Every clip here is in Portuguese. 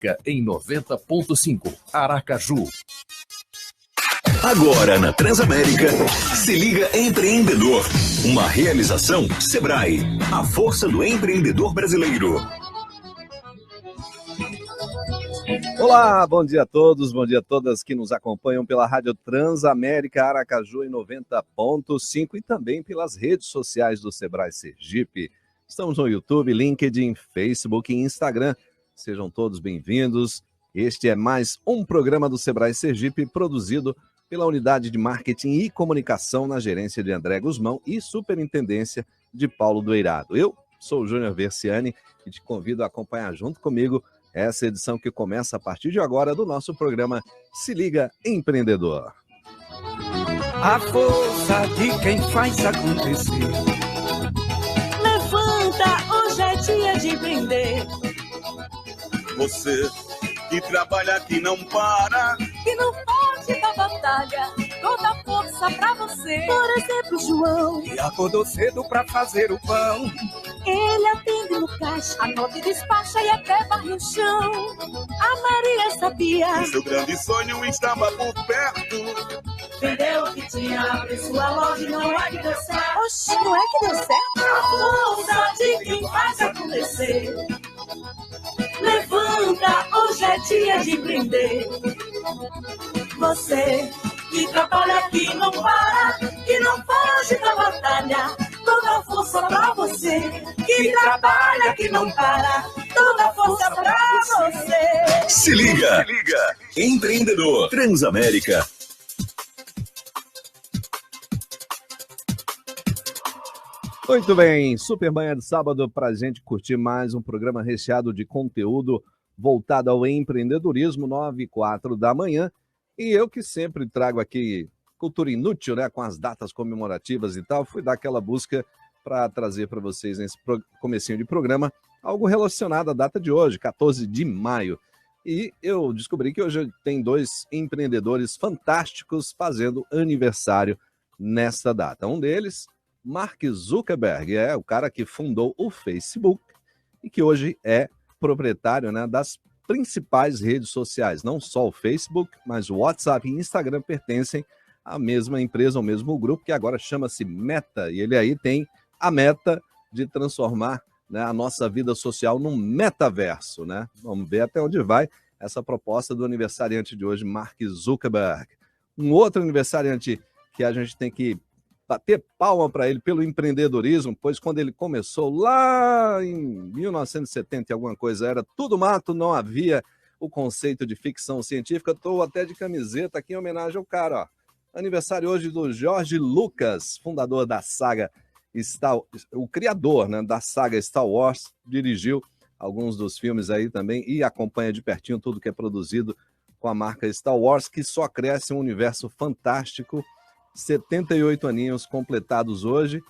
Transamérica em 90.5, Aracaju. Agora na Transamérica, se liga Empreendedor. Uma realização Sebrae, a força do empreendedor brasileiro. Olá, bom dia a todos, bom dia a todas que nos acompanham pela Rádio Transamérica Aracaju em 90.5 e também pelas redes sociais do Sebrae Sergipe. Estamos no YouTube, LinkedIn, Facebook e Instagram. Sejam todos bem-vindos. Este é mais um programa do Sebrae Sergipe produzido pela Unidade de Marketing e Comunicação na gerência de André Guzmão e superintendência de Paulo Doirado. Eu sou o Júnior Versiani e te convido a acompanhar junto comigo essa edição que começa a partir de agora do nosso programa Se Liga Empreendedor. A força de quem faz acontecer. Levanta, hoje é dia de empreender. Você que trabalha, que não para, que não foge da batalha, toda a força pra você. Por exemplo, João, que acordou cedo pra fazer o pão. Ele atende no caixa, anota e despacha e até varre o chão. A Maria sabia que seu grande sonho estava por perto. Vendeu o que tinha, abre sua loja e não é que deu certo. Oxi, não é que deu certo? A força de quem faz acontecer. Levanta, hoje é dia de empreender. Você que trabalha, que não para, que não foge da batalha, toda a força pra você. Que trabalha, que não para, toda a força pra você. Se liga, Empreendedor Transamérica. Muito bem, super manhã de sábado para a gente curtir mais um programa recheado de conteúdo voltado ao empreendedorismo, 9h04 da manhã. E eu que sempre trago aqui cultura inútil, né, com as datas comemorativas e tal, fui dar aquela busca para trazer para vocês nesse comecinho de programa algo relacionado à data de hoje, 14 de maio. E eu descobri que hoje tem dois empreendedores fantásticos fazendo aniversário nesta data. Um deles, Mark Zuckerberg, é o cara que fundou o Facebook e que hoje é proprietário, né, das principais redes sociais. Não só o Facebook, mas o WhatsApp e o Instagram pertencem à mesma empresa, ao mesmo grupo, que agora chama-se Meta. E ele aí tem a meta de transformar, né, a nossa vida social num metaverso, né? Vamos ver até onde vai essa proposta do aniversariante de hoje, Mark Zuckerberg. Um outro aniversariante que a gente tem que bater palma para ele pelo empreendedorismo, pois quando ele começou lá em 1970 e alguma coisa, era tudo mato, não havia o conceito de ficção científica. Estou até de camiseta aqui em homenagem ao cara, ó. Aniversário hoje do George Lucas, fundador da saga o criador, né, da saga Star Wars, dirigiu alguns dos filmes aí também e acompanha de pertinho tudo que é produzido com a marca Star Wars, que só cresce um universo fantástico. 78 aninhos completados hoje,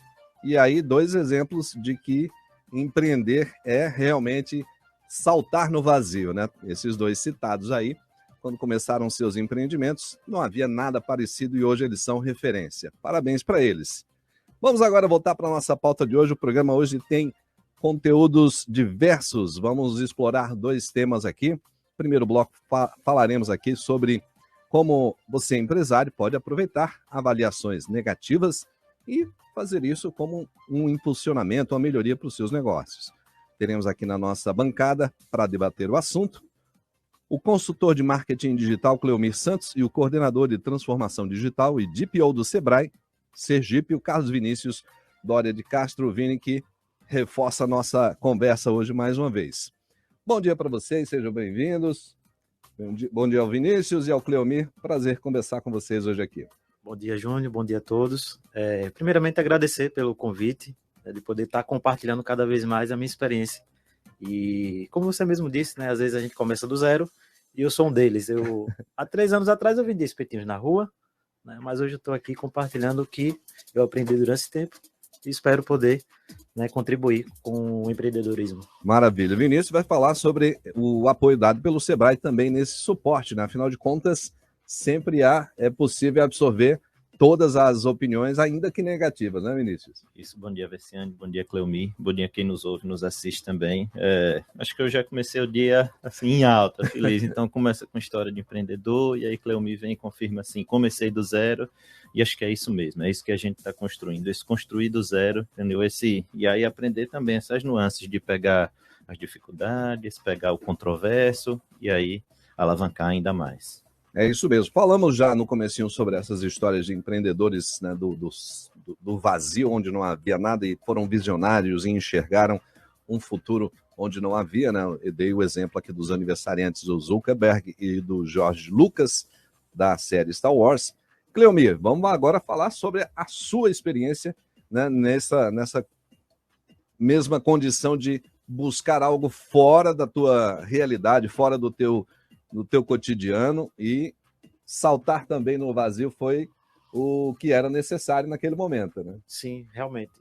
e aí dois exemplos de que empreender é realmente saltar no vazio, né? Esses dois citados aí, quando começaram seus empreendimentos, não havia nada parecido e hoje eles são referência. Parabéns para eles. Vamos agora voltar para a nossa pauta de hoje. O programa hoje tem conteúdos diversos. Vamos explorar dois temas aqui. Primeiro bloco, falaremos aqui sobre como você, empresário, pode aproveitar avaliações negativas e fazer isso como um impulsionamento, uma melhoria para os seus negócios. Teremos aqui na nossa bancada, para debater o assunto, o consultor de marketing digital Cleomir Santos e o coordenador de transformação digital e DPO do Sebrae, Sergipe, o Carlos Vinícius Dória de Castro Vini, que reforça a nossa conversa hoje mais uma vez. Bom dia para vocês, sejam bem-vindos. Bom dia ao Vinícius e ao Cleomir, prazer conversar com vocês hoje aqui. Bom dia, Júnior, bom dia a todos. Primeiramente, agradecer pelo convite, de poder estar compartilhando cada vez mais a minha experiência. E, como você mesmo disse, né, às vezes a gente começa do zero, e eu sou um deles. Há 3 anos atrás eu vendi espetinhos na rua, né, mas hoje eu estou aqui compartilhando o que eu aprendi durante esse tempo e espero poder, né, contribuir com o empreendedorismo. Maravilha. Vinícius vai falar sobre o apoio dado pelo Sebrae também nesse suporte, né? Afinal de contas, sempre é possível absorver todas as opiniões, ainda que negativas, né, Vinícius? Isso, bom dia, Versiane, bom dia, Cleomir, bom dia quem nos ouve, nos assiste também. Acho que eu já comecei o dia assim, em alta, feliz, então começa com história de empreendedor, e aí Cleomir vem e confirma assim, comecei do zero, e acho que é isso mesmo, é isso que a gente está construindo, esse construir do zero, entendeu? E aí aprender também essas nuances de pegar as dificuldades, pegar o controverso, e aí alavancar ainda mais. É isso mesmo. Falamos já no comecinho sobre essas histórias de empreendedores, né, do vazio, onde não havia nada, e foram visionários e enxergaram um futuro onde não havia, né? Eu dei o exemplo aqui dos aniversariantes do Zuckerberg e do George Lucas, da série Star Wars. Cleomir, vamos agora falar sobre a sua experiência, né, nessa mesma condição de buscar algo fora da tua realidade, fora do teu cotidiano, e saltar também no vazio foi o que era necessário naquele momento, né? Sim, realmente.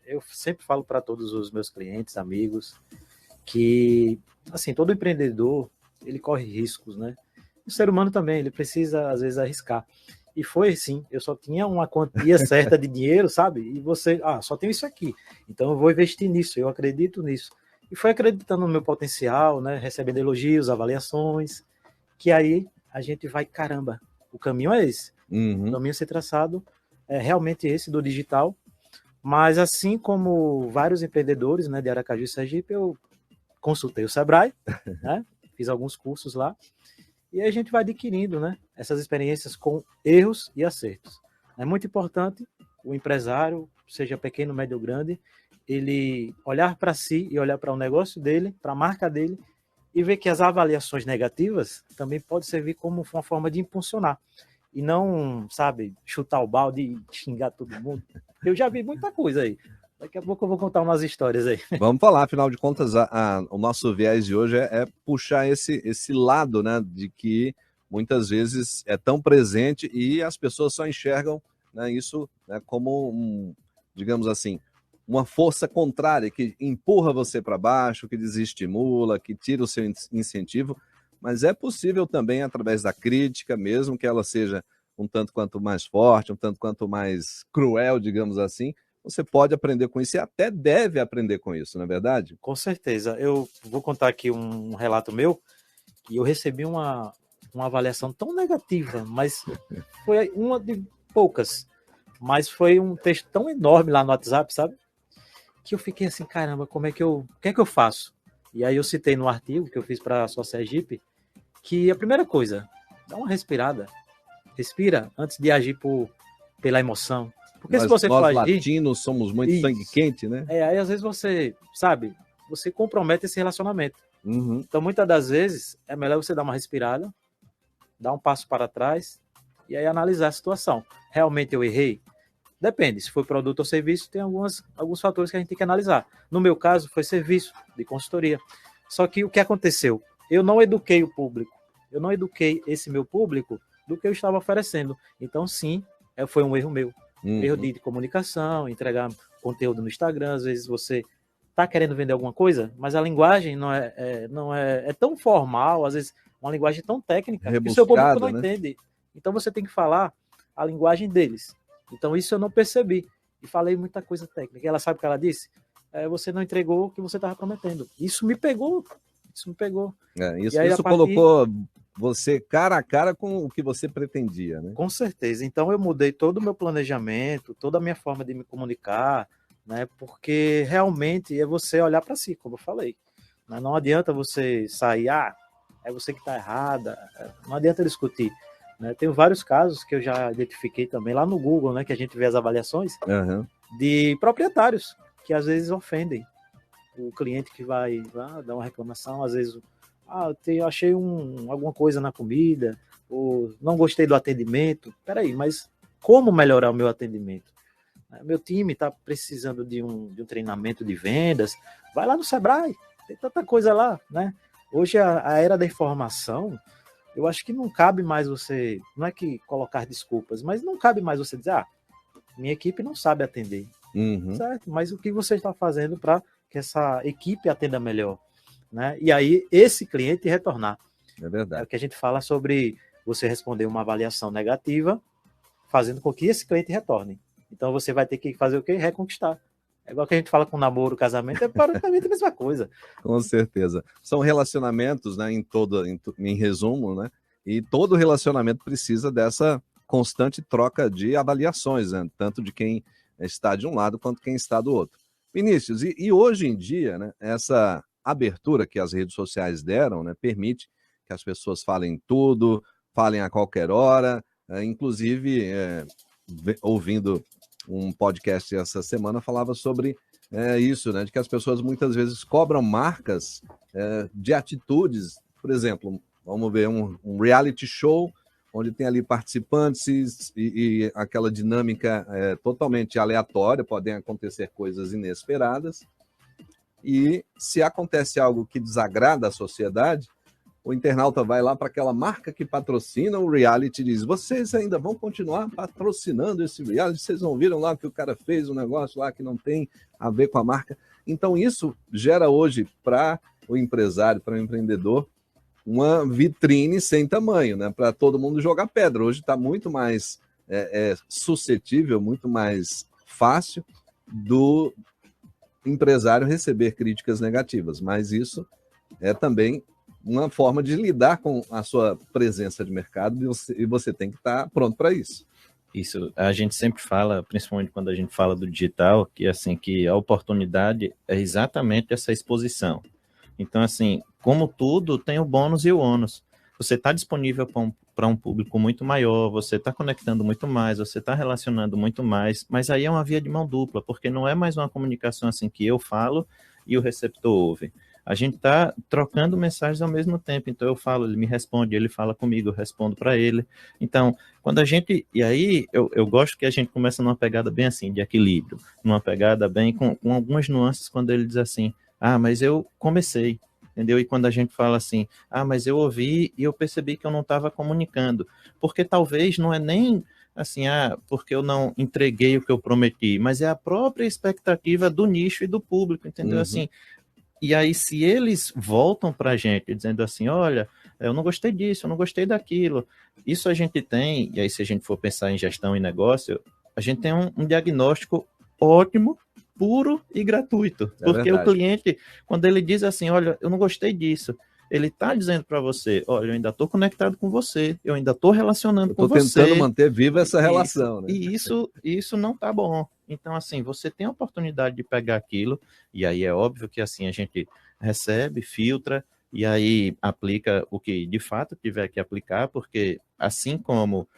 Eu sempre falo para todos os meus clientes, amigos, que assim, todo empreendedor, ele corre riscos, né? O ser humano também, ele precisa às vezes arriscar. E foi assim, eu só tinha uma quantia certa de dinheiro, sabe? E você, só tenho isso aqui, então eu vou investir nisso, eu acredito nisso. E foi acreditando no meu potencial, né? Recebendo elogios, avaliações, que aí a gente vai, caramba, o caminho é esse. O caminho a ser traçado é realmente esse do digital. Mas assim como vários empreendedores, né, de Aracaju e Sergipe, eu consultei o Sebrae, né? Fiz alguns cursos lá. E aí a gente vai adquirindo, né, essas experiências com erros e acertos. É muito importante o empresário, seja pequeno, médio ou grande, ele olhar para si e olhar para o negócio dele, para a marca dele, e ver que as avaliações negativas também podem servir como uma forma de impulsionar. E não, sabe, chutar o balde e xingar todo mundo. Eu já vi muita coisa aí. Daqui a pouco eu vou contar umas histórias aí. Vamos falar, afinal de contas, o nosso viés de hoje é puxar esse lado, né, de que muitas vezes é tão presente e as pessoas só enxergam, né, isso, né, como, digamos assim, uma força contrária que empurra você para baixo, que desestimula, que tira o seu incentivo, mas é possível também, através da crítica, mesmo que ela seja um tanto quanto mais forte, um tanto quanto mais cruel, digamos assim, você pode aprender com isso e até deve aprender com isso, não é verdade? Com certeza. Eu vou contar aqui um relato meu, que eu recebi uma avaliação tão negativa, mas foi uma de poucas, mas foi um texto tão enorme lá no WhatsApp, sabe? Que eu fiquei assim, caramba, o que é que eu faço? E aí eu citei no artigo que eu fiz para a Só Sergipe, que a primeira coisa, dá uma respirada, respira antes de agir pela emoção. Porque se você nós for agir, latinos somos muito sangue quente, né? Aí às vezes você, sabe, você compromete esse relacionamento. Então muitas das vezes é melhor você dar uma respirada, dar um passo para trás e aí analisar a situação. Realmente eu errei? Depende, se for produto ou serviço, tem alguns fatores que a gente tem que analisar. No meu caso, foi serviço de consultoria. Só que o que aconteceu? Eu não eduquei o público, eu não eduquei esse meu público do que eu estava oferecendo. Então, sim, foi um erro meu. Erro de comunicação, entregar conteúdo no Instagram. Às vezes você está querendo vender alguma coisa, mas a linguagem não é tão formal, às vezes uma linguagem tão técnica, que o seu público não entende. Então você tem que falar a linguagem deles. Então isso eu não percebi. E falei muita coisa técnica. E ela sabe o que ela disse? Você não entregou o que você estava prometendo. Isso me pegou. Isso colocou você cara a cara com o que você pretendia, né? Com certeza. Então eu mudei todo o meu planejamento, toda a minha forma de me comunicar, né? Porque realmente é você olhar para si, como eu falei. Não adianta você sair, é você que está errada. Não adianta discutir. Né? Tem vários casos que eu já identifiquei também lá no Google, né? Que a gente vê as avaliações de proprietários que às vezes ofendem o cliente que vai lá dar uma reclamação, às vezes eu achei alguma coisa na comida, ou não gostei do atendimento. Peraí, mas como melhorar o meu atendimento? Meu time está precisando de um treinamento de vendas, vai lá no Sebrae, tem tanta coisa lá, né? Hoje a era da informação, eu acho que não cabe mais você, não é que colocar desculpas, mas não cabe mais você dizer, minha equipe não sabe atender, certo? Mas o que você está fazendo para que essa equipe atenda melhor, né? E aí esse cliente retornar. É verdade. É o que a gente fala sobre você responder uma avaliação negativa, fazendo com que esse cliente retorne. Então você vai ter que fazer o quê? Reconquistar. É igual que a gente fala com namoro, casamento, é praticamente a mesma coisa. Com certeza. São relacionamentos, né, em resumo, né? E todo relacionamento precisa dessa constante troca de avaliações, né? Tanto de quem está de um lado quanto quem está do outro. Vinícius, e hoje em dia, né, essa abertura que as redes sociais deram, né, permite que as pessoas falem tudo, falem a qualquer hora, inclusive ouvindo um podcast essa semana falava sobre isso, né, de que as pessoas muitas vezes cobram marcas de atitudes, por exemplo, vamos ver um reality show onde tem ali participantes e aquela dinâmica totalmente aleatória, podem acontecer coisas inesperadas, e se acontece algo que desagrada a sociedade, o internauta vai lá para aquela marca que patrocina o reality e diz: vocês ainda vão continuar patrocinando esse reality? Vocês não viram lá que o cara fez um negócio lá que não tem a ver com a marca? Então isso gera hoje para o empresário, para o empreendedor, uma vitrine sem tamanho, né? Para todo mundo jogar pedra. Hoje está muito mais suscetível, muito mais fácil do empresário receber críticas negativas, mas isso é também uma forma de lidar com a sua presença de mercado e você tem que estar pronto para isso. Isso, a gente sempre fala, principalmente quando a gente fala do digital, que assim, que a oportunidade é exatamente essa exposição. Então, assim, como tudo, tem o bônus e o ônus. Você está disponível para um público muito maior, você está conectando muito mais, você está relacionando muito mais, mas aí é uma via de mão dupla, porque não é mais uma comunicação assim que eu falo e o receptor ouve. A gente está trocando mensagens ao mesmo tempo, então eu falo, ele me responde, ele fala comigo, eu respondo para ele. Então, quando a gente... E aí, eu gosto que a gente começa numa pegada bem assim, de equilíbrio, numa pegada bem com algumas nuances, quando ele diz assim, mas eu comecei, entendeu? E quando a gente fala assim, mas eu ouvi e eu percebi que eu não estava comunicando, porque talvez não é nem assim, porque eu não entreguei o que eu prometi, mas é a própria expectativa do nicho e do público, entendeu? Assim, e aí, se eles voltam para a gente dizendo assim, olha, eu não gostei disso, eu não gostei daquilo, isso a gente tem, e aí se a gente for pensar em gestão e negócio, a gente tem um diagnóstico ótimo, puro e gratuito, porque verdade. O cliente, quando ele diz assim, olha, eu não gostei disso, ele está dizendo para você, olha, eu ainda estou conectado com você, eu ainda estou relacionando com você. Estou tentando manter viva essa relação. Né? E isso não está bom. Então, assim, você tem a oportunidade de pegar aquilo, e aí é óbvio que assim a gente recebe, filtra, e aí aplica o que de fato tiver que aplicar, porque assim como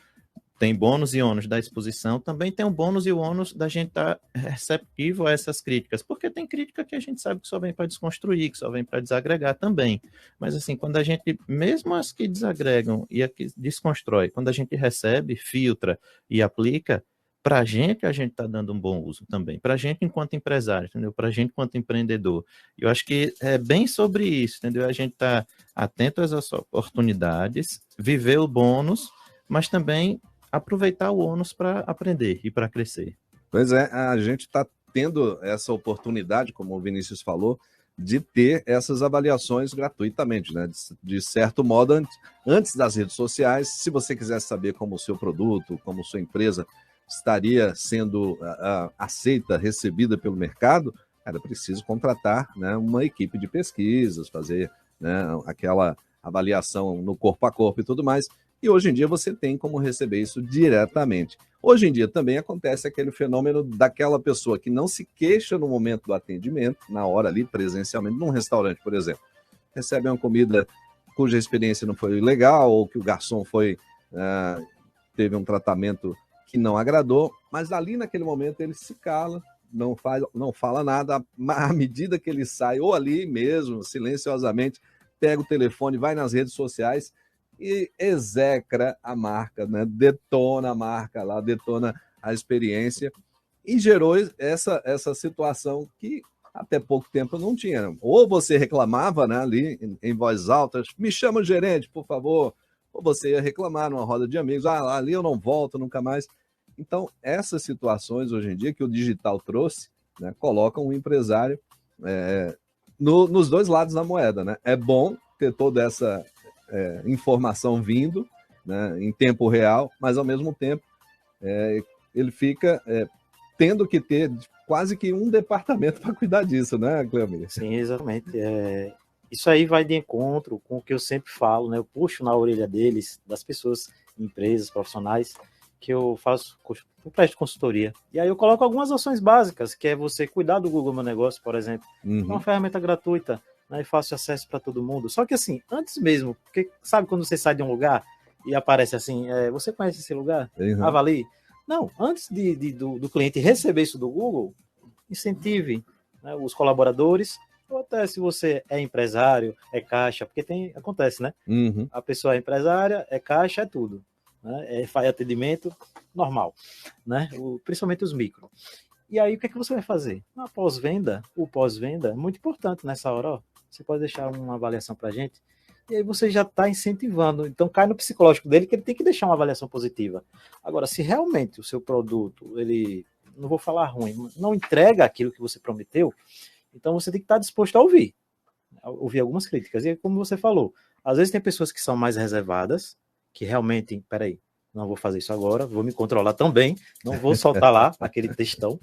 tem bônus e ônus da exposição, também tem um bônus e o ônus da gente estar receptivo a essas críticas, porque tem crítica que a gente sabe que só vem para desconstruir, que só vem para desagregar também. Mas assim, quando a gente, mesmo as que desagregam e as que desconstrói, quando a gente recebe, filtra e aplica, para a gente está dando um bom uso também, para a gente enquanto empresário, entendeu? Para a gente enquanto empreendedor. Eu acho que é bem sobre isso, entendeu? A gente está atento às oportunidades, viver o bônus, mas também aproveitar o ônus para aprender e para crescer. Pois é, a gente está tendo essa oportunidade, como o Vinícius falou, de ter essas avaliações gratuitamente, né? De certo modo, antes das redes sociais, se você quiser saber como o seu produto, como sua empresa estaria sendo aceita, recebida pelo mercado, era preciso contratar, né, uma equipe de pesquisas, fazer, né, aquela avaliação no corpo a corpo e tudo mais. E hoje em dia você tem como receber isso diretamente. Hoje em dia também acontece aquele fenômeno daquela pessoa que não se queixa no momento do atendimento, na hora ali, presencialmente, num restaurante, por exemplo. Recebe uma comida cuja experiência não foi legal, ou que o garçom teve um tratamento que não agradou, mas ali naquele momento ele se cala, não fala nada, à medida que ele sai, ou ali mesmo, silenciosamente, pega o telefone, vai nas redes sociais e execra a marca, né? Detona a marca lá, detona a experiência, e gerou essa situação que até pouco tempo não tinha. Ou você reclamava, né, ali em voz alta, me chama o gerente, por favor, ou você ia reclamar numa roda de amigos, ali eu não volto nunca mais. Então, essas situações hoje em dia que o digital trouxe, né, colocam o empresário nos dois lados da moeda, né? É bom ter toda essa informação vindo, né, em tempo real, mas ao mesmo tempo ele fica tendo que ter quase que um departamento para cuidar disso, né, Cleomir? Sim, exatamente. Isso aí vai de encontro com o que eu sempre falo, né? Eu puxo na orelha deles, das pessoas, empresas, profissionais, que eu presto consultoria. E aí eu coloco algumas ações básicas, que é você cuidar do Google Meu Negócio, por exemplo. É uma ferramenta gratuita, né, e fácil acesso para todo mundo. Só que assim, antes mesmo, porque sabe quando você sai de um lugar e aparece assim, você conhece esse lugar? Avalie. Não, antes do cliente receber isso do Google, incentive, né, os colaboradores, ou até se você é empresário, é caixa, porque acontece, né? A pessoa é empresária, é caixa, é tudo. Né? Faz atendimento normal, né? Principalmente os micro. E aí, o que é que você vai fazer? Na pós-venda, o pós-venda é muito importante nessa hora. Ó, você pode deixar uma avaliação para a gente? E aí você já está incentivando. Então, cai no psicológico dele que ele tem que deixar uma avaliação positiva. Agora, se realmente o seu produto, ele, não vou falar ruim, não entrega aquilo que você prometeu, então você tem que estar disposto a ouvir algumas críticas. E como você falou, às vezes tem pessoas que são mais reservadas, que realmente, peraí, não vou fazer isso agora, vou me controlar também, não vou soltar lá aquele textão,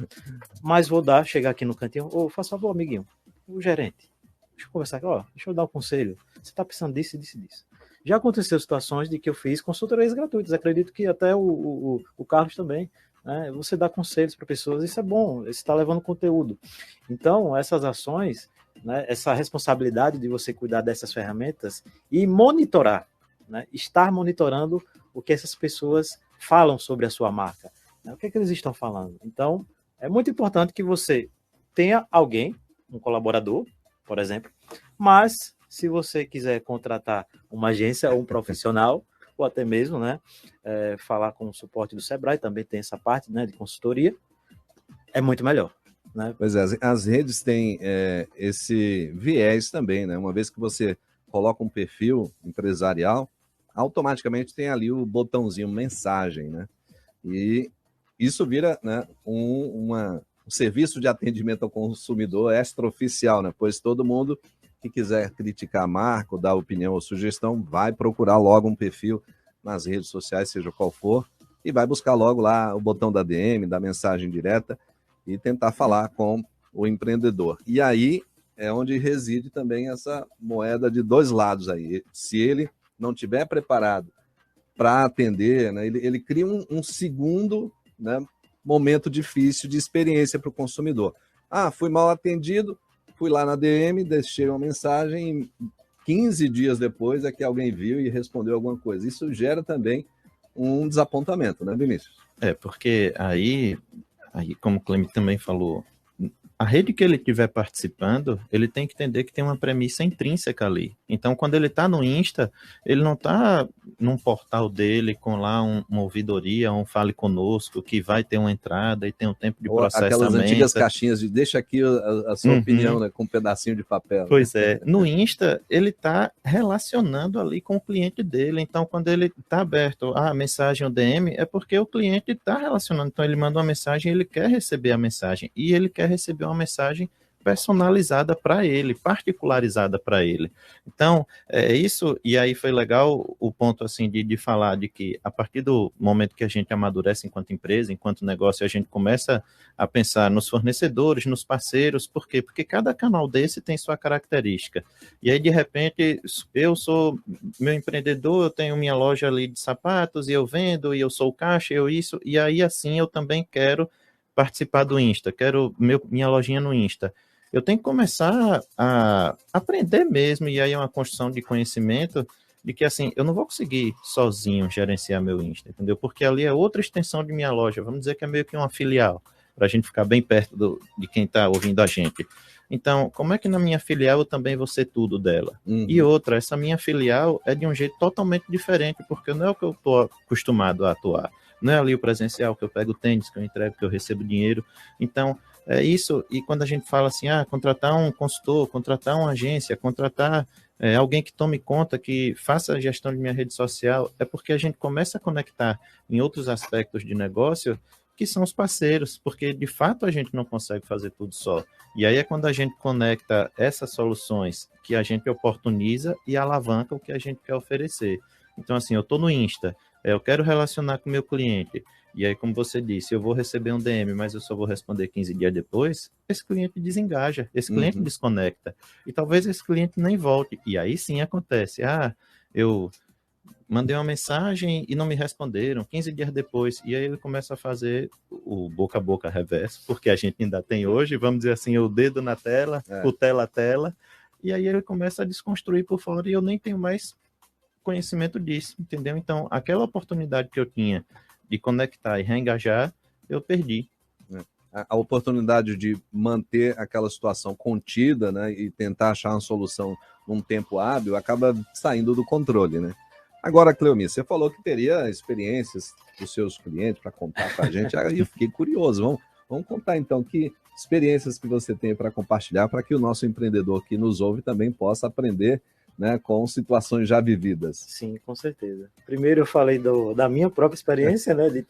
mas vou chegar aqui no cantinho, faça favor, amiguinho, o gerente, deixa eu conversar aqui, deixa eu dar um conselho, você está precisando disso, disso, disso. Já aconteceu situações de que eu fiz consultorias gratuitas, acredito que até o Carlos também, né? Você dá conselhos para pessoas, isso é bom, você está levando conteúdo. Então, essas ações, né, essa responsabilidade de você cuidar dessas ferramentas e monitorar, né, estar monitorando o que essas pessoas falam sobre a sua marca, né, o que é que eles estão falando. Então, é muito importante que você tenha alguém, um colaborador, por exemplo, mas se você quiser contratar uma agência ou um profissional, ou até mesmo, né, falar com o suporte do Sebrae, também tem essa parte, né, de consultoria, é muito melhor. Né? Pois é, as redes têm esse viés também, né? Uma vez que você coloca um perfil empresarial, automaticamente tem ali o botãozinho mensagem, né? E isso vira, né, um serviço de atendimento ao consumidor extraoficial, né? Pois todo mundo que quiser criticar a marca ou dar opinião ou sugestão vai procurar logo um perfil nas redes sociais, seja qual for, e vai buscar logo lá o botão da DM, da mensagem direta e tentar falar com o empreendedor. E aí é onde reside também essa moeda de dois lados aí. Se ele não estiver preparado para atender, né, ele cria um segundo, né, momento difícil de experiência para o consumidor. Fui mal atendido, fui lá na DM, deixei uma mensagem, e 15 dias depois é que alguém viu e respondeu alguma coisa. Isso gera também um desapontamento, né, Vinícius? Porque aí como o Clem também falou, a rede que ele estiver participando, ele tem que entender que tem uma premissa intrínseca ali. Então, quando ele está no Insta, ele não está num portal dele com lá uma ouvidoria, um Fale Conosco, que vai ter uma entrada e tem um tempo de processamento. Aquelas antigas caixinhas de deixa aqui a sua opinião, né, com um pedacinho de papel. Pois é. No Insta, ele está relacionando ali com o cliente dele. Então, quando ele está aberto a mensagem ou DM, é porque o cliente está relacionando. Então, ele manda uma mensagem, ele quer receber a mensagem. E ele quer receber uma mensagem personalizada para ele, particularizada para ele. Então, isso, e aí foi legal o ponto assim de falar de que a partir do momento que a gente amadurece enquanto empresa, enquanto negócio, a gente começa a pensar nos fornecedores, nos parceiros, por quê? Porque cada canal desse tem sua característica. E aí, de repente, eu sou meu empreendedor, eu tenho minha loja ali de sapatos, e eu vendo, e eu sou o caixa, e aí assim eu também quero participar do Insta, quero minha lojinha no Insta. Eu tenho que começar a aprender mesmo, e aí é uma construção de conhecimento de que, assim, eu não vou conseguir sozinho gerenciar meu Insta, entendeu? Porque ali é outra extensão de minha loja, vamos dizer que é meio que uma filial, para a gente ficar bem perto de quem está ouvindo a gente. Então, como é que na minha filial eu também vou ser tudo dela? E outra, essa minha filial é de um jeito totalmente diferente, porque não é o que eu estou acostumado a atuar. Não é ali o presencial, que eu pego o tênis, que eu entrego, que eu recebo dinheiro. Então, é isso. E quando a gente fala assim, contratar um consultor, contratar uma agência, contratar alguém que tome conta, que faça a gestão de minha rede social, é porque a gente começa a conectar em outros aspectos de negócio, que são os parceiros, porque de fato a gente não consegue fazer tudo só. E aí é quando a gente conecta essas soluções que a gente oportuniza e alavanca o que a gente quer oferecer. Então, assim, eu estou no Insta, Eu quero relacionar com o meu cliente. E aí, como você disse, eu vou receber um DM, mas eu só vou responder 15 dias depois, esse cliente desengaja, esse cliente desconecta. E talvez esse cliente nem volte. E aí sim acontece. Eu mandei uma mensagem e não me responderam 15 dias depois. E aí ele começa a fazer o boca a boca reverso, porque a gente ainda tem hoje, vamos dizer assim, o dedo na tela, o tela a tela. E aí ele começa a desconstruir por fora e eu nem tenho mais conhecimento disso, entendeu? Então, aquela oportunidade que eu tinha de conectar e reengajar, eu perdi. A oportunidade de manter aquela situação contida, né, e tentar achar uma solução num tempo hábil, acaba saindo do controle, né? Agora, Cleomir, você falou que teria experiências dos seus clientes para contar para a gente, aí eu fiquei curioso. Vamos contar então que experiências que você tem para compartilhar, para que o nosso empreendedor que nos ouve também possa aprender, né, com situações já vividas. Sim, com certeza. Primeiro eu falei da minha própria experiência, né, de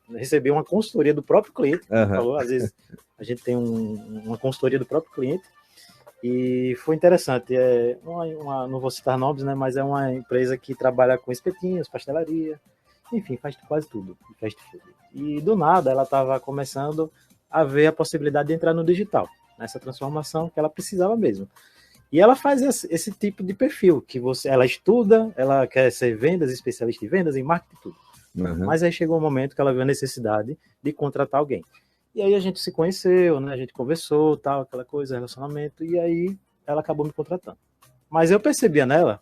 receber uma consultoria do próprio cliente. Falou, às vezes a gente tem uma consultoria do próprio cliente e foi interessante. Não vou citar nomes, né, mas é uma empresa que trabalha com espetinhos, pastelaria, enfim, faz quase tudo. E do nada ela estava começando a ver a possibilidade de entrar no digital, nessa transformação que ela precisava mesmo. E ela faz esse tipo de perfil, que ela estuda, ela quer ser vendas, especialista em vendas, em marketing, tudo. Mas aí chegou um momento que ela viu a necessidade de contratar alguém. E aí a gente se conheceu, né? A gente conversou, tal, aquela coisa, relacionamento, e aí ela acabou me contratando. Mas eu percebia nela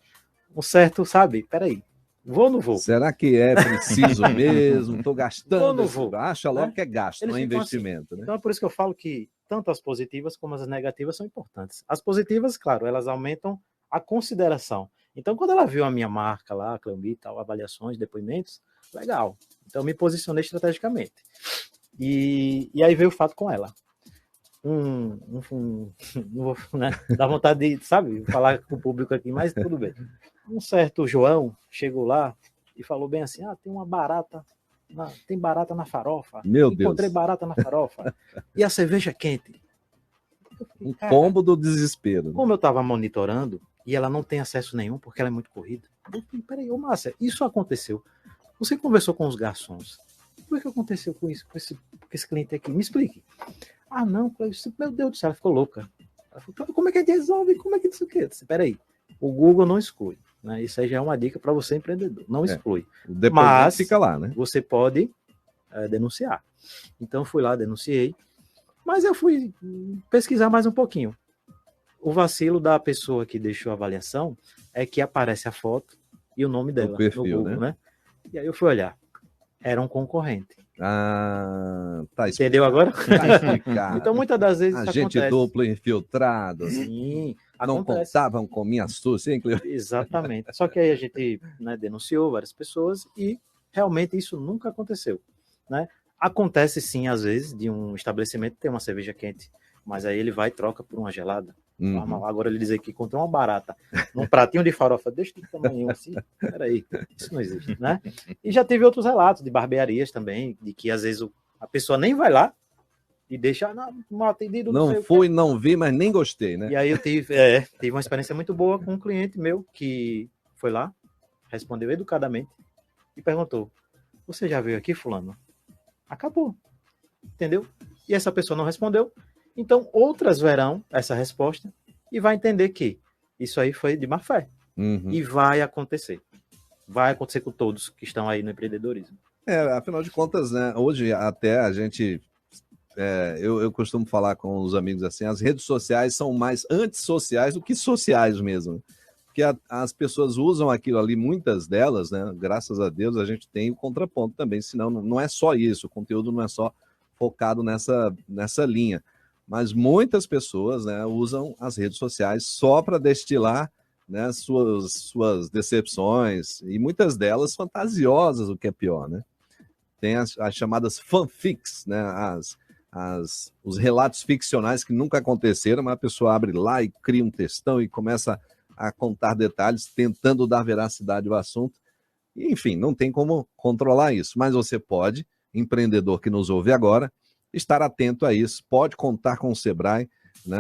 um certo, sabe, peraí, vou ou não vou? Será que é preciso mesmo? Estou gastando. Vou ou não vou? Acha logo que é gasto, não é investimento. Assim. Né? Então é por isso que eu falo que tanto as positivas como as negativas são importantes. As positivas, claro, elas aumentam a consideração. Então, quando ela viu a minha marca lá, Cleomir, tal, avaliações, depoimentos, legal. Então, eu me posicionei estrategicamente. E aí veio o fato com ela. Não vou, né, dar vontade de, sabe, falar com o público aqui, mas tudo bem. Um certo João chegou lá e falou bem assim, tem uma barata, tem barata na farofa. Meu Deus. Encontrei barata na farofa. E a cerveja quente. Um combo do desespero. Como eu estava monitorando, e ela não tem acesso nenhum, porque ela é muito corrida. Eu falei, peraí, Márcia, isso aconteceu. Você conversou com os garçons. Por que aconteceu com isso, com esse cliente aqui? Me explique. Não, meu Deus do céu, ela ficou louca. Ela falou, como é que a gente resolve? Como é que isso aqui? Eu disse, peraí, o Google não exclui. Né? Isso aí já é uma dica para você, empreendedor. Não exclui. Mas fica lá, né? Você pode denunciar. Então, eu fui lá, denunciei. Mas eu fui pesquisar mais um pouquinho. O vacilo da pessoa que deixou a avaliação é que aparece a foto e o nome dela perfil, no Google, né? E aí eu fui olhar. Era um concorrente. Tá entendeu agora? Tá explicado. Então, muitas das vezes isso Agente acontece. duplo infiltrado. Sim, não acontece. contavam com minha astúcia, hein, Cleo? Exatamente. Só que aí a gente, né, denunciou várias pessoas e realmente isso nunca aconteceu, né? Acontece sim, às vezes, de um estabelecimento ter uma cerveja quente, mas aí ele vai e troca por uma gelada. Agora ele dizer que encontrou uma barata num pratinho de farofa deste tamanho assim, peraí, isso não existe, né? E já teve outros relatos de barbearias também, de que às vezes a pessoa nem vai lá e deixa mal atendido. Não fui, não vi, mas nem gostei, né? E aí eu tive uma experiência muito boa com um cliente meu que foi lá, respondeu educadamente e perguntou, você já veio aqui, fulano? Acabou, entendeu? E essa pessoa não respondeu. Então, outras verão essa resposta e vai entender que isso aí foi de má fé. E vai acontecer. Vai acontecer com todos que estão aí no empreendedorismo. Afinal de contas, né? Hoje até a gente... eu costumo falar com os amigos assim, as redes sociais são mais antissociais do que sociais mesmo. Porque as pessoas usam aquilo ali, muitas delas, né? Graças a Deus a gente tem o contraponto também, senão não é só isso, o conteúdo não é só focado nessa linha. Mas muitas pessoas, né, usam as redes sociais só para destilar, né, suas decepções, e muitas delas fantasiosas, o que é pior, né? Tem as chamadas fanfics, né, os relatos ficcionais que nunca aconteceram, mas a pessoa abre lá e cria um textão e começa a contar detalhes, tentando dar veracidade ao assunto. E, enfim, não tem como controlar isso, mas você pode, empreendedor que nos ouve agora, estar atento a isso, pode contar com o Sebrae, né,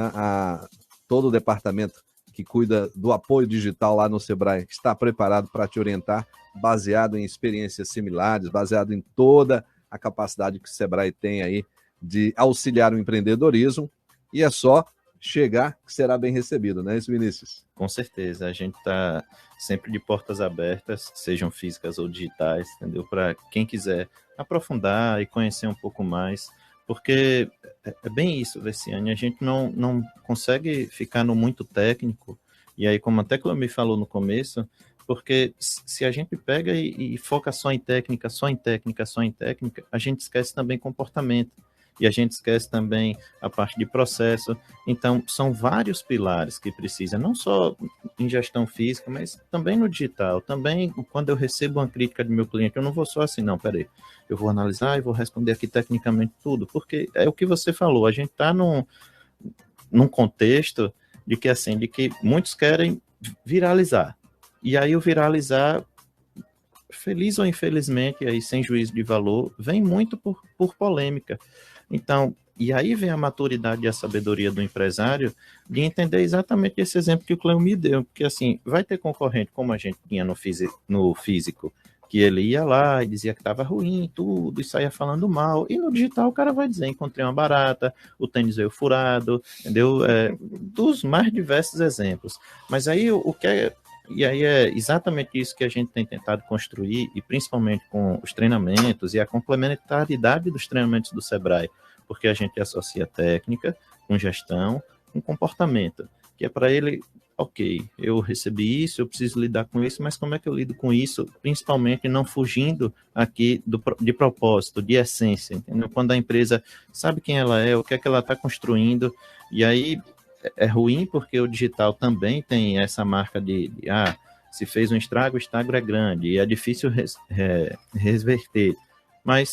todo o departamento que cuida do apoio digital lá no Sebrae, está preparado para te orientar, baseado em experiências similares, baseado em toda a capacidade que o Sebrae tem aí de auxiliar o empreendedorismo, e é só chegar que será bem recebido, não é isso, Vinícius? Com certeza, a gente está sempre de portas abertas, sejam físicas ou digitais, entendeu? Para quem quiser aprofundar e conhecer um pouco mais, porque é bem isso, Vessiane, a gente não consegue ficar no muito técnico, e aí, como até Cleomir falou no começo, porque se a gente pega e foca só em técnica, a gente esquece também comportamento. E a gente esquece também a parte de processo. Então, são vários pilares que precisa, não só em gestão física, mas também no digital. Também, quando eu recebo uma crítica do meu cliente, eu não vou só assim, não, peraí, eu vou analisar e vou responder aqui tecnicamente tudo, porque é o que você falou, a gente está num contexto de que muitos querem viralizar. E aí o viralizar, feliz ou infelizmente, aí sem juízo de valor, vem muito por polêmica. Então, e aí vem a maturidade e a sabedoria do empresário de entender exatamente esse exemplo que o Cleomir deu, porque assim, vai ter concorrente, como a gente tinha no físico, que ele ia lá e dizia que estava ruim, tudo, e saía falando mal, e no digital o cara vai dizer, encontrei uma barata, o tênis veio furado, entendeu? Dos mais diversos exemplos. Mas aí e aí é exatamente isso que a gente tem tentado construir, e principalmente com os treinamentos e a complementaridade dos treinamentos do Sebrae, porque a gente associa técnica com gestão, com comportamento, que é para ele, ok, eu recebi isso, eu preciso lidar com isso, mas como é que eu lido com isso, principalmente não fugindo aqui de propósito, de essência, entendeu? Quando a empresa sabe quem ela é, o que é que ela está construindo, e aí é ruim porque o digital também tem essa marca se fez um estrago, o estrago é grande e é difícil reverter, mas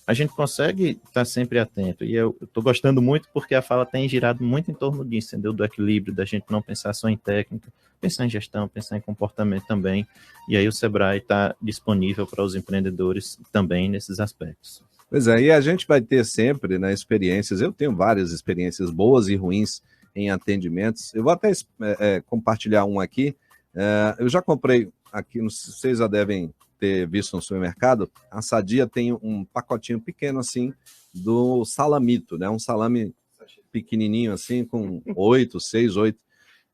a gente consegue estar sempre atento, e eu estou gostando muito porque a fala tem girado muito em torno disso, entendeu? Do equilíbrio, da gente não pensar só em técnica, pensar em gestão, pensar em comportamento também, e aí o Sebrae está disponível para os empreendedores também nesses aspectos. Pois é, e a gente vai ter sempre, né, experiências, eu tenho várias experiências boas e ruins em atendimentos. Eu vou até compartilhar um aqui. Eu já comprei aqui, vocês já devem ter visto no supermercado, a Sadia tem um pacotinho pequeno assim do salamito, né? Um salame pequenininho assim, com 6, 8.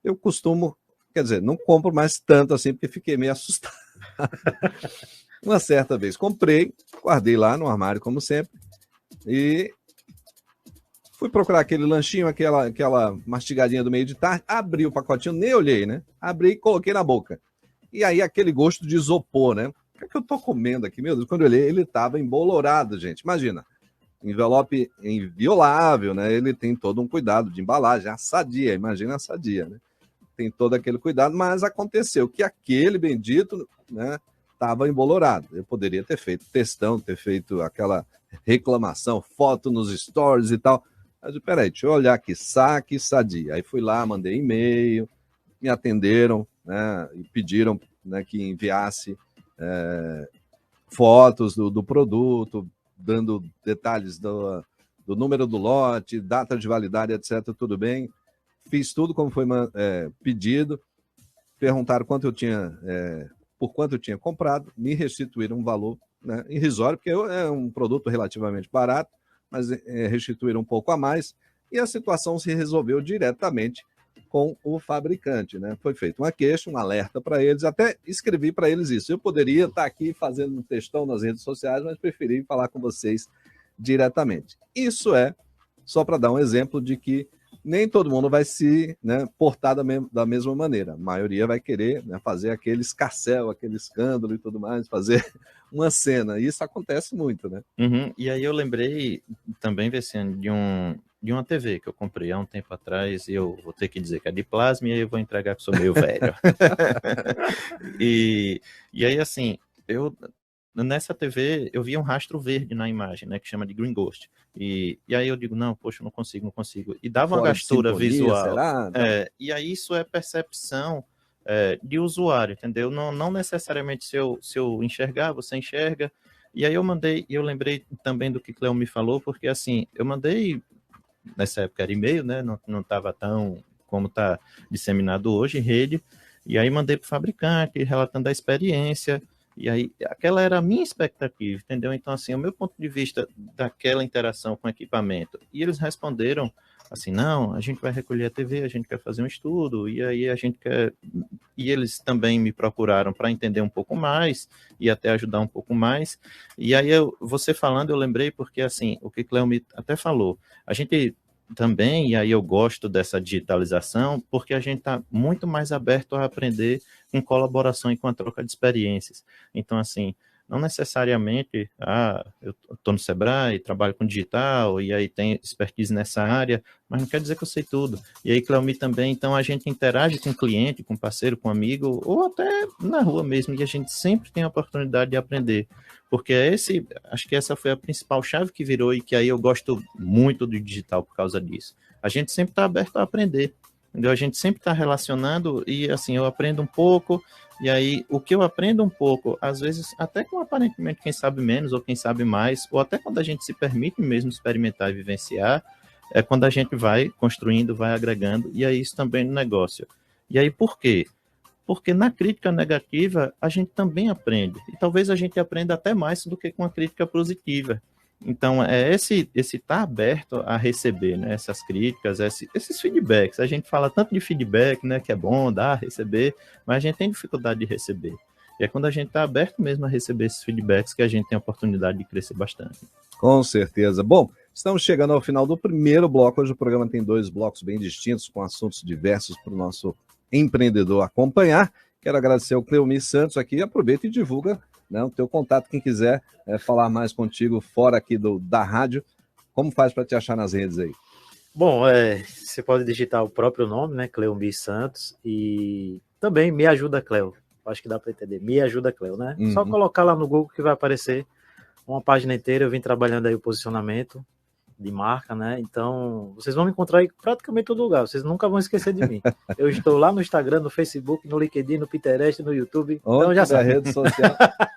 Eu costumo, quer dizer, não compro mais tanto assim, porque fiquei meio assustado. Uma certa vez comprei, guardei lá no armário, como sempre, e fui procurar aquele lanchinho, aquela mastigadinha do meio de tarde, abri o pacotinho, nem olhei, né? Abri e coloquei na boca. E aí aquele gosto de isopor, né? O que eu tô comendo aqui? Meu Deus, quando eu olhei, ele estava embolorado, gente. Imagina, envelope inviolável, né? Ele tem todo um cuidado de embalagem, a Sadia, imagina a Sadia, né? Tem todo aquele cuidado, mas aconteceu que aquele bendito, né, estava embolorado. Eu poderia ter feito textão, ter feito aquela reclamação, foto nos stories e tal. Mas peraí, deixa eu olhar aqui, Saque Sadia. Aí fui lá, mandei e-mail, me atenderam, né, e pediram, né, que enviasse fotos do produto, dando detalhes do número do lote, data de validade, etc. Tudo bem. Fiz tudo como foi pedido. Perguntaram quanto eu tinha, por quanto eu tinha comprado, me restituíram um valor, né, irrisório, porque é um produto relativamente barato, mas restituíram um pouco a mais, e a situação se resolveu diretamente com o fabricante, né? Foi feito uma queixa, um alerta para eles, até escrevi para eles isso. Eu poderia estar aqui fazendo um textão nas redes sociais, mas preferi falar com vocês diretamente. Isso é só para dar um exemplo de que nem todo mundo vai se, né, portar da mesma maneira. A maioria vai querer, né, fazer aquele escarcéu, aquele escândalo e tudo mais, fazer uma cena. E isso acontece muito, né? Uhum. E aí eu lembrei também, Vessiane, de uma TV que eu comprei há um tempo atrás, e eu vou ter que dizer que é de plasma, e aí eu vou entregar que sou meio velho. e aí, assim, nessa TV, eu vi um rastro verde na imagem, né, que chama de Green Ghost. E aí eu digo, não, poxa, não consigo. E dava uma gastura visual. Será? E aí isso é percepção de usuário, entendeu? Não necessariamente se eu enxergar, você enxerga. E aí eu lembrei também do que Cleomir me falou, porque assim, eu mandei, nessa época era e-mail, né, não estava tão como está disseminado hoje, rede, e aí mandei para o fabricante, relatando a experiência, e aí aquela era a minha expectativa, entendeu? Então, assim, o meu ponto de vista daquela interação com o equipamento, e eles responderam assim, não, a gente vai recolher a TV, a gente quer fazer um estudo, e aí a gente quer... E eles também me procuraram para entender um pouco mais, e até ajudar um pouco mais, e aí você falando, eu lembrei, porque assim, o que Cleomir até falou, a gente também, e aí eu gosto dessa digitalização, porque a gente está muito mais aberto a aprender com colaboração e com a troca de experiências. Então, assim, não necessariamente, eu estou no Sebrae, trabalho com digital, e aí tenho expertise nessa área, mas não quer dizer que eu sei tudo. E aí, Cleomir também, então a gente interage com o cliente, com o parceiro, com o amigo, ou até na rua mesmo, e a gente sempre tem a oportunidade de aprender. Porque acho que essa foi a principal chave que virou, e que aí eu gosto muito do digital por causa disso. A gente sempre está aberto a aprender. Entendeu? A gente sempre está relacionando e, assim, eu aprendo um pouco, e aí o que eu aprendo um pouco, às vezes, até com aparentemente quem sabe menos ou quem sabe mais, ou até quando a gente se permite mesmo experimentar e vivenciar, é quando a gente vai construindo, vai agregando, e é isso também no negócio. E aí por quê? Porque na crítica negativa a gente também aprende, e talvez a gente aprenda até mais do que com a crítica positiva. Então, é esse estar aberto a receber, né, essas críticas, esses feedbacks. A gente fala tanto de feedback, né, que é bom dar, receber, mas a gente tem dificuldade de receber. E é quando a gente está aberto mesmo a receber esses feedbacks que a gente tem a oportunidade de crescer bastante. Com certeza. Bom, estamos chegando ao final do primeiro bloco. Hoje o programa tem 2 blocos bem distintos, com assuntos diversos para o nosso empreendedor acompanhar. Quero agradecer ao Cleomir Santos aqui. Aproveita e divulga, né, o teu contato, quem quiser falar mais contigo fora aqui da rádio, como faz para te achar nas redes aí? Bom, você pode digitar o próprio nome, né, Cleomir Santos, e também Me Ajuda Cleo, acho que dá para entender, Me Ajuda Cleo, né? Uhum. Só colocar lá no Google que vai aparecer uma página inteira, eu vim trabalhando aí o posicionamento de marca, né? Então, vocês vão me encontrar em praticamente todo lugar, vocês nunca vão esquecer de mim. Eu estou lá no Instagram, no Facebook, no LinkedIn, no Pinterest, no YouTube, então já sabe. Rede social,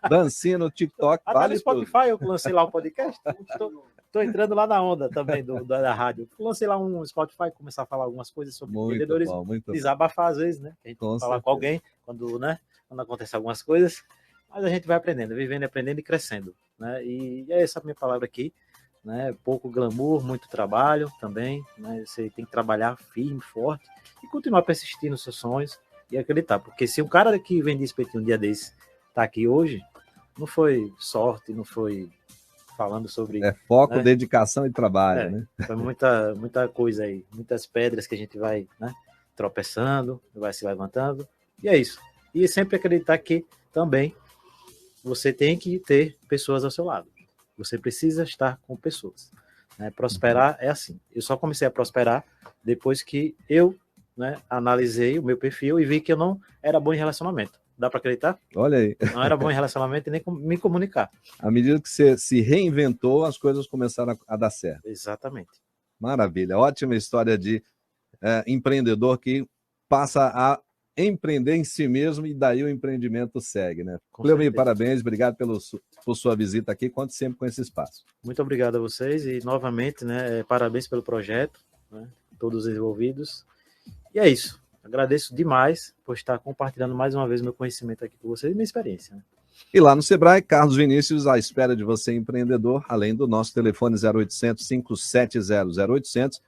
dancinha no TikTok, até vale no Spotify tudo. Eu lancei lá um podcast, estou entrando lá na onda também da rádio. Lancei lá um Spotify, começar a falar algumas coisas sobre empreendedores, desabafar às vezes, né? A gente tem que falar com alguém quando acontece algumas coisas, mas a gente vai aprendendo, vivendo, aprendendo e crescendo, né? E é essa a minha palavra aqui. Né, pouco glamour, muito trabalho também, né, você tem que trabalhar firme, forte e continuar persistindo nos seus sonhos e acreditar, porque se um cara que vendia espetinho um dia desse tá aqui hoje, não foi sorte, não foi falando sobre... foco, né, dedicação e trabalho, né? Foi muita coisa aí, muitas pedras que a gente vai, né, tropeçando, vai se levantando, e é isso. E sempre acreditar que também você tem que ter pessoas ao seu lado. Você precisa estar com pessoas. Né? Prosperar é assim. Eu só comecei a prosperar depois que eu, né, analisei o meu perfil e vi que eu não era bom em relacionamento. Dá para acreditar? Olha aí. Não era bom em relacionamento e nem me comunicar. À medida que você se reinventou, as coisas começaram a dar certo. Exatamente. Maravilha. Ótima história de empreendedor que passa a empreender em si mesmo e daí o empreendimento segue, né? Cleomir, parabéns, obrigado por sua visita aqui, conte sempre com esse espaço. Muito obrigado a vocês e novamente, né, parabéns pelo projeto, né, todos os envolvidos. E é isso, agradeço demais por estar compartilhando mais uma vez meu conhecimento aqui com vocês e minha experiência. Né? E lá no Sebrae, Carlos Vinícius, à espera de você, empreendedor, além do nosso telefone 0800 570 0800,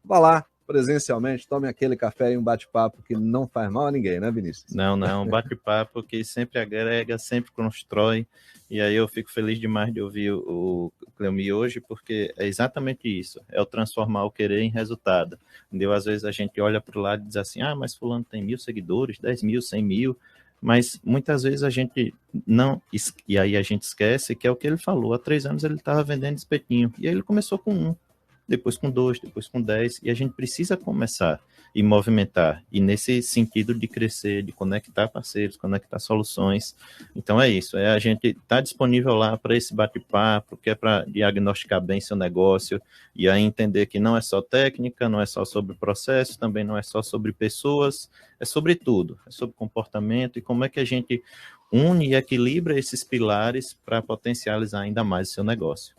vá lá, presencialmente, tome aquele café e um bate-papo que não faz mal a ninguém, né, Vinícius? Não, um bate-papo que sempre agrega, sempre constrói, e aí eu fico feliz demais de ouvir o Cleomir hoje, porque é exatamente isso, é o transformar o querer em resultado, entendeu? Às vezes a gente olha para o lado e diz assim, mas fulano tem 1.000 seguidores, 10.000, 100.000, mas muitas vezes a gente não, e aí a gente esquece que é o que ele falou, há 3 anos ele estava vendendo espetinho, e aí ele começou com 1, depois com 2, depois com 10, e a gente precisa começar e movimentar, e nesse sentido de crescer, de conectar parceiros, conectar soluções. Então é isso, a gente está disponível lá para esse bate-papo, que é para diagnosticar bem seu negócio, e aí entender que não é só técnica, não é só sobre processos, também não é só sobre pessoas, é sobre tudo, é sobre comportamento, e como é que a gente une e equilibra esses pilares para potencializar ainda mais o seu negócio.